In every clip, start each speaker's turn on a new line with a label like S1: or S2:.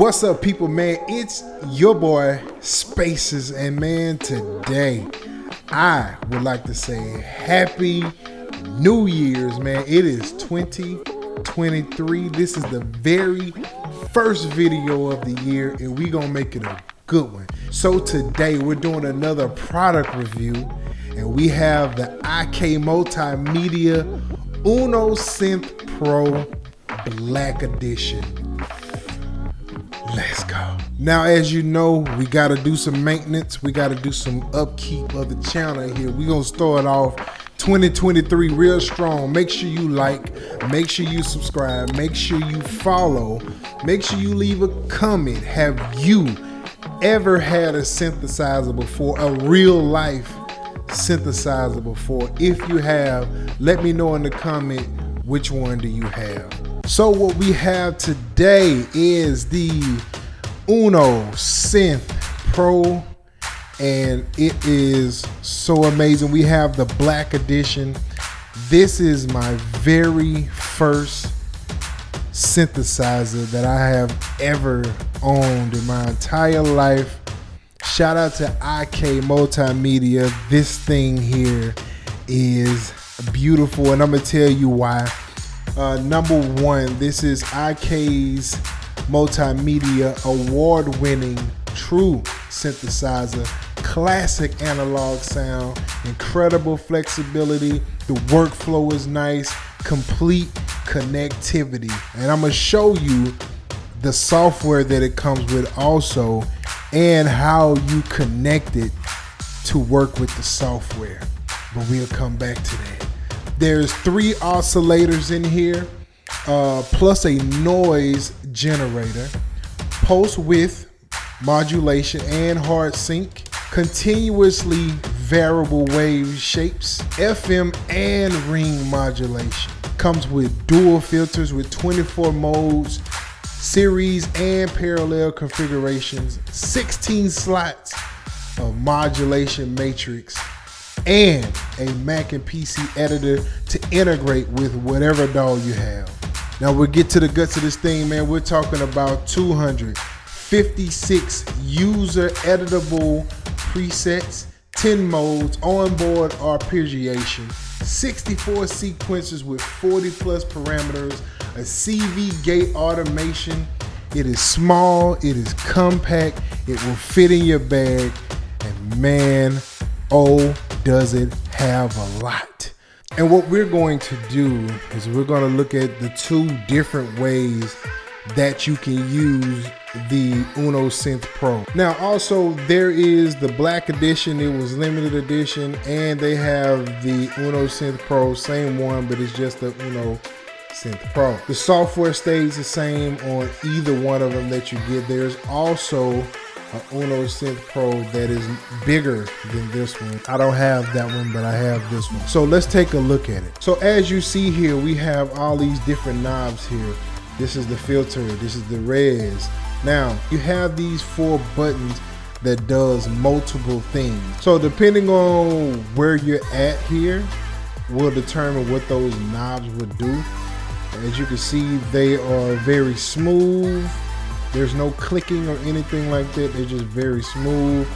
S1: What's up, people, man? It's your boy Spaces, and man, today I would like to say Happy New Year's, man. It is 2023. This is the very first video of the year, and we gonna make it a good one. So today we're doing another product review, and we have the Ik Multimedia Uno Synth Pro Black Edition. Let's go. Now, as you know, we got to do some maintenance. We got to do some upkeep of the channel here. We're going to start off 2023 real strong. Make sure you like, make sure you subscribe, make sure you follow, make sure you leave a comment. Have you ever had a synthesizer before, a real life synthesizer before? If you have, let me know in the comment which one do you have. So what we have today is the Uno Synth Pro, and it is so amazing. We have the Black Edition. This is my very first synthesizer that I have ever owned in my entire life. Shout out to Ik Multimedia. This thing here is beautiful, and I'm gonna tell you why. Number one, this is IK's Multimedia award-winning true synthesizer, classic analog sound, incredible flexibility, the workflow is nice, complete connectivity. And I'm gonna show you the software that it comes with also, and how you connect it to work with the software. But we'll come back to that. There's 3 oscillators in here, plus a noise generator, post-width modulation and hard sync, continuously variable wave shapes, FM and ring modulation. Comes with dual filters with 24 modes, series and parallel configurations, 16 slots of modulation matrix, and a Mac and PC editor to integrate with whatever DAW you have. Now we'll get to the guts of this thing, man. We're talking about 256 user editable presets, 10 modes, onboard arpeggiation, 64 sequences with 40 plus parameters, a CV gate automation. It is small, it is compact, it will fit in your bag, and man, oh, does it have a lot. And what we're going to do is we're going to look at the 2 different ways that you can use the Uno Synth Pro. Now also, there is the Black Edition. It was limited edition, and they have the Uno Synth Pro, same one, but it's just the Uno Synth Pro. The software stays the same on either one of them that you get. There's also an Uno Synth Pro that is bigger than this one. I don't have that one, but I have this one. So let's take a look at it. So as you see here, we have all these different knobs here. This is the filter, this is the res. Now, you have these 4 buttons that does multiple things. So depending on where you're at here, will determine what those knobs would do. As you can see, they are very smooth. There's no clicking or anything like that. They're just very smooth.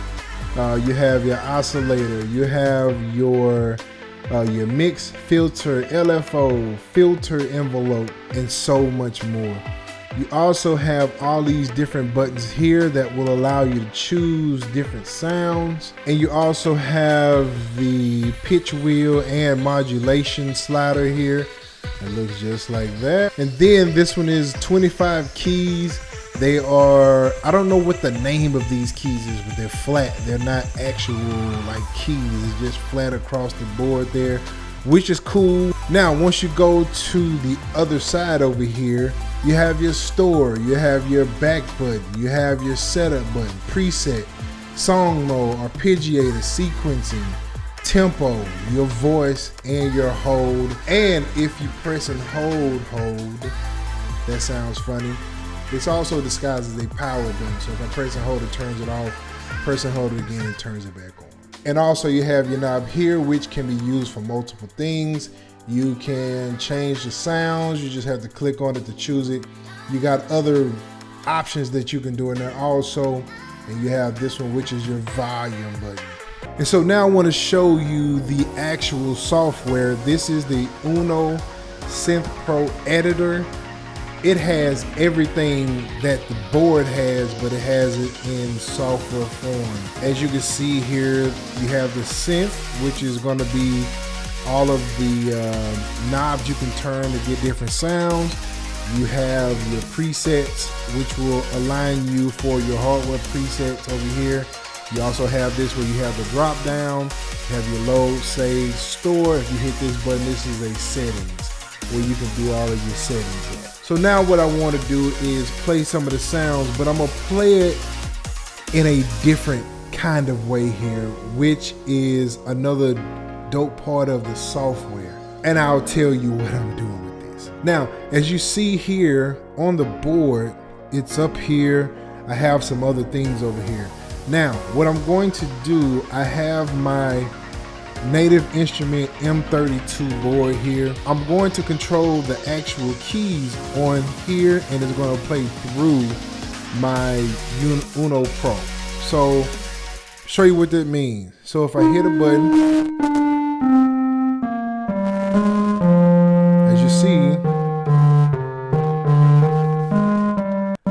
S1: You have your oscillator. You have your mix, filter, LFO, filter envelope, and so much more. You also have all these different buttons here that will allow you to choose different sounds. And you also have the pitch wheel and modulation slider here. It looks just like that. And then this one is 25 keys. They are, I don't know what the name of these keys is, but they're flat. They're not actual like keys. It's just flat across the board there, which is cool. Now, once you go to the other side over here, you have your store, you have your back button, you have your setup button, preset, song mode, arpeggiator, sequencing, tempo, your voice, and your hold. And if you press and hold, that sounds funny. It's also disguised as a power button. So if I press and hold, it turns it off. Press and hold it again, it turns it back on. And also you have your knob here, which can be used for multiple things. You can change the sounds. You just have to click on it to choose it. You got other options that you can do in there also. And you have this one, which is your volume button. And so now I want to show you the actual software. This is the Uno Synth Pro editor. It has everything that the board has, but it has it in software form. As you can see here, you have the synth, which is going to be all of the knobs you can turn to get different sounds. You have your presets, which will align you for your hardware presets over here. You also have this where you have the drop down, you have your load, save, store. If you hit this button, this is a settings where you can do all of your settings at. So now what I want to do is play some of the sounds, but I'm gonna play it in a different kind of way here, which is another dope part of the software. And I'll tell you what I'm doing. Now, as you see here on the board, it's up here. I have some other things over here. Now, what I'm going to do, I have my Native Instrument M32 board here. I'm going to control the actual keys on here, and it's going to play through my Uno Pro. So, show you what that means. So if I hit a button,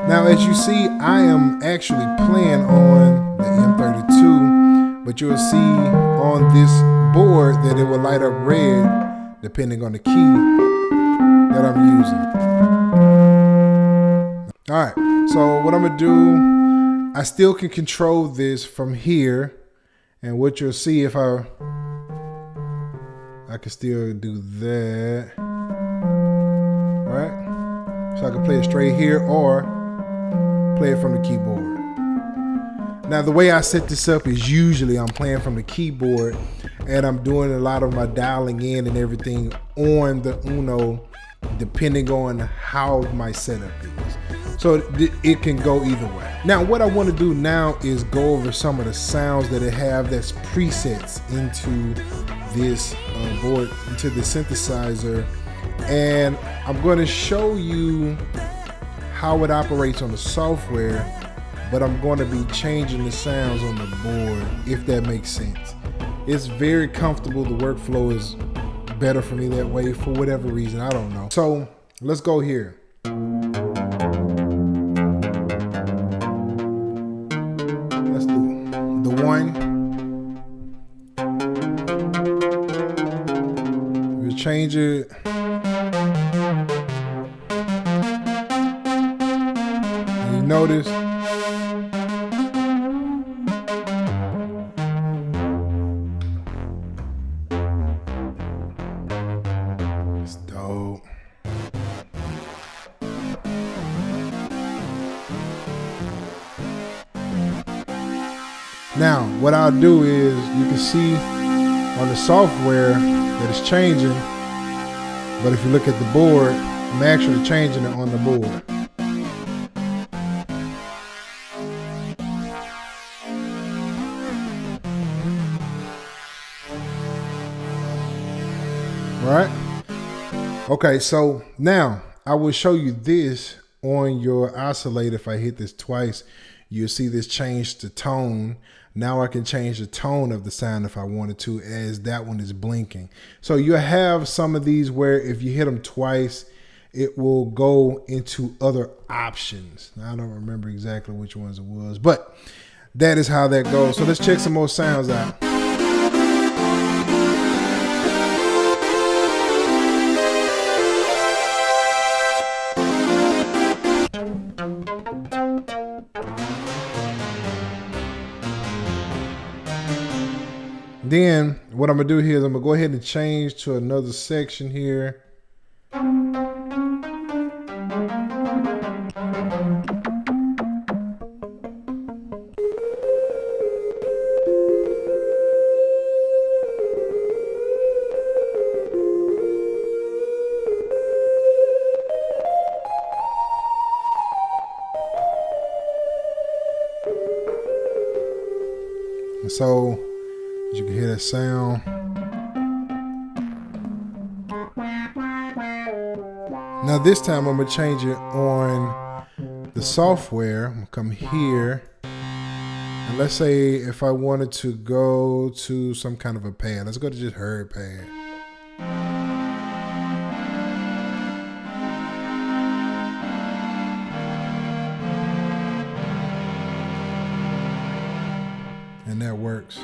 S1: now, as you see, I am actually playing on the M32, but you'll see on this board that it will light up red depending on the key that I'm using. All right, so what I'm gonna do, I still can control this from here, and what you'll see if I can still do that, all right? So I can play it straight here or play it from the keyboard. Now the way I set this up is usually I'm playing from the keyboard and I'm doing a lot of my dialing in and everything on the Uno depending on how my setup is. So it can go either way. Now what I want to do now is go over some of the sounds that it have that's presets into this board, into the synthesizer, and I'm going to show you how it operates on the software, but I'm going to be changing the sounds on the board, if that makes sense. It's very comfortable. The workflow is better for me that way for whatever reason, I don't know. So let's go here. Let's do the one. We'll change it. Notice it's dope. Now what I'll do is, you can see on the software that it's changing, but if you look at the board, I'm actually changing it on the board. Right? Okay, so now I will show you this on your oscillator. If I hit this twice, you'll see this change to tone. Now I can change the tone of the sound if I wanted to, as that one is blinking. So you have some of these where if you hit them twice, it will go into other options. I don't remember exactly which ones it was, but that is how that goes. So let's check some more sounds out. Then what I'm gonna do here is I'm gonna go ahead and change to another section here. And so you can hear that sound. Now this time I'm gonna change it on the software, I'm gonna come here. And let's say if I wanted to go to some kind of a pad, let's go to just herd pad. And that works.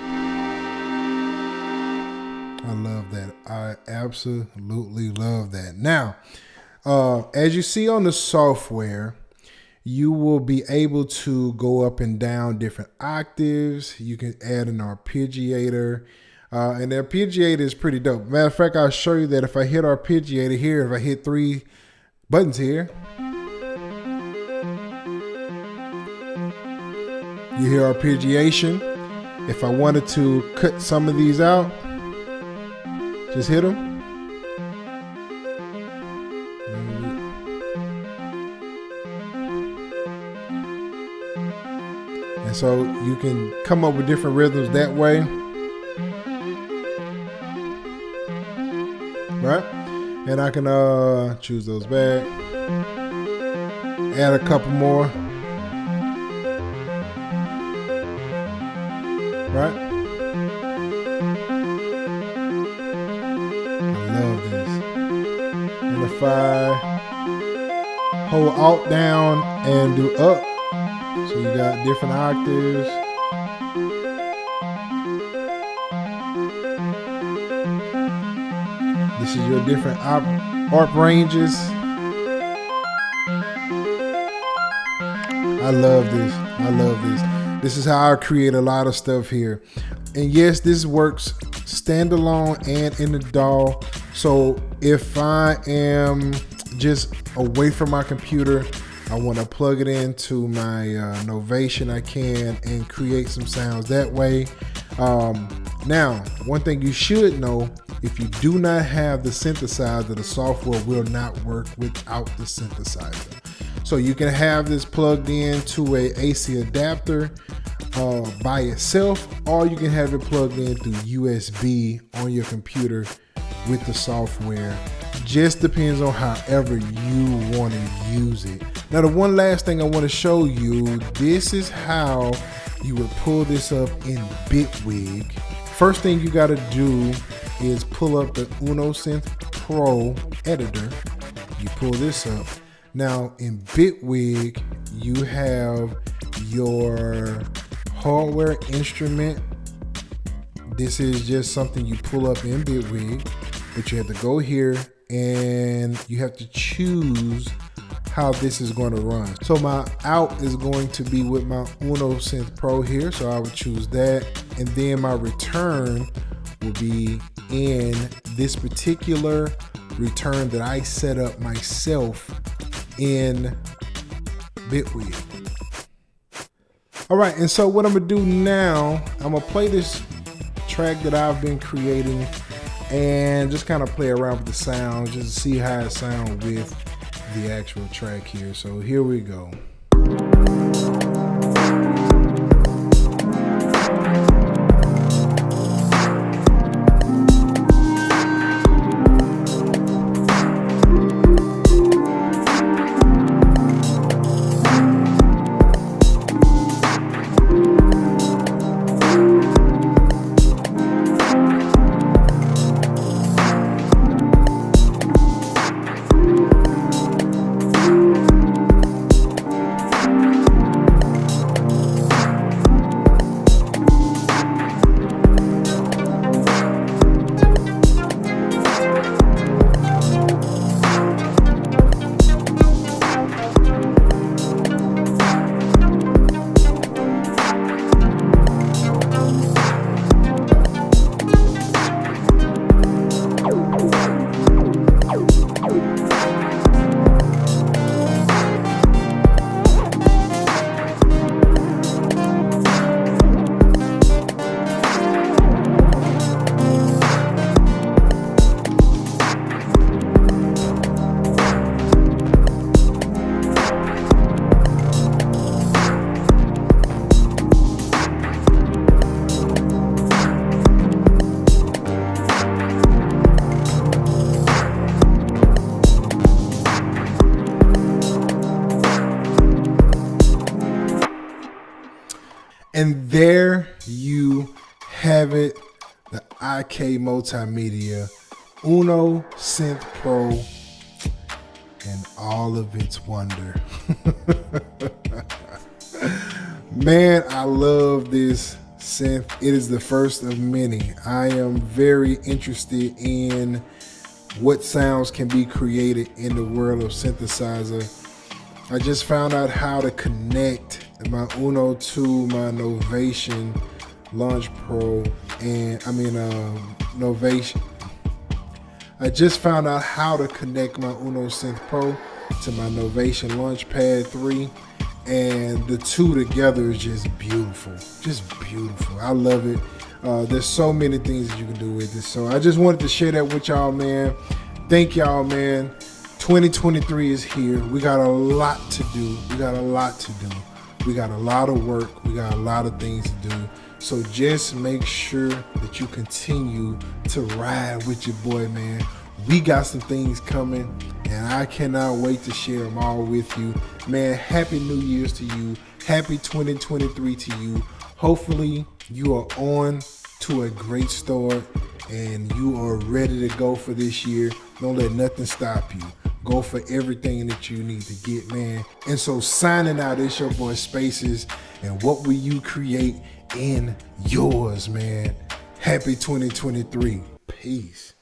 S1: I love that. I absolutely love that. Now, as you see on the software, you will be able to go up and down different octaves. You can add an arpeggiator. And the arpeggiator is pretty dope. Matter of fact, I'll show you that if I hit arpeggiator here, if I hit 3 buttons here, you hear arpeggiation. If I wanted to cut some of these out, just hit them. And so you can come up with different rhythms that way. Right? And I can choose those back. Add a couple more. Right? I love this. And if I hold Alt down and do up, so you got different octaves. This is your different arp ranges. I love this. I love this. This is how I create a lot of stuff here. And yes, this works standalone and in the DAW. So if I am just away from my computer, I want to plug it into my Novation, I can, and create some sounds that way. Now, one thing you should know, if you do not have the synthesizer, the software will not work without the synthesizer. So you can have this plugged into a AC adapter by itself, or you can have it plugged in through USB on your computer with the software. Just depends on however you want to use it. Now, the one last thing I want to show you, this is how you would pull this up in Bitwig. First thing you got to do is pull up the Uno Synth Pro editor. You pull this up. Now in Bitwig, you have your hardware instrument. This is just something you pull up in Bitwig, but you have to go here and you have to choose how this is going to run. So my out is going to be with my Uno Synth Pro here, so I would choose that, and then my return will be in this particular return that I set up myself in Bitwig. All right, and so what I'm gonna do now, I'm gonna play this track that I've been creating and just kind of play around with the sound just to see how it sounds with the actual track here. So here we go. there you have it, the Ik Multimedia Uno Synth Pro and all of its wonder. Man, I love this synth. It is the first of many. I am very interested in what sounds can be created in the world of synthesizer. I just found out how to connect my Uno to my Novation Launch Pro and Novation. I just found out how to connect my Uno Synth Pro to my Novation Launchpad 3, and the two together is just beautiful. Just beautiful. I love it. There's so many things that you can do with it. So I just wanted to share that with y'all, man. Thank y'all, man. 2023 is here. We got a lot to do. We got a lot to do. We got a lot of work. We got a lot of things to do. So just make sure that you continue to ride with your boy, man. We got some things coming, and I cannot wait to share them all with you. Man, Happy New Year's to you. Happy 2023 to you. Hopefully you are on to a great start and you are ready to go for this year. Don't let nothing stop you. Go for everything that you need to get, man. And so signing out, it's your boy Spaces, and what will you create in yours, man? Happy 2023. Peace.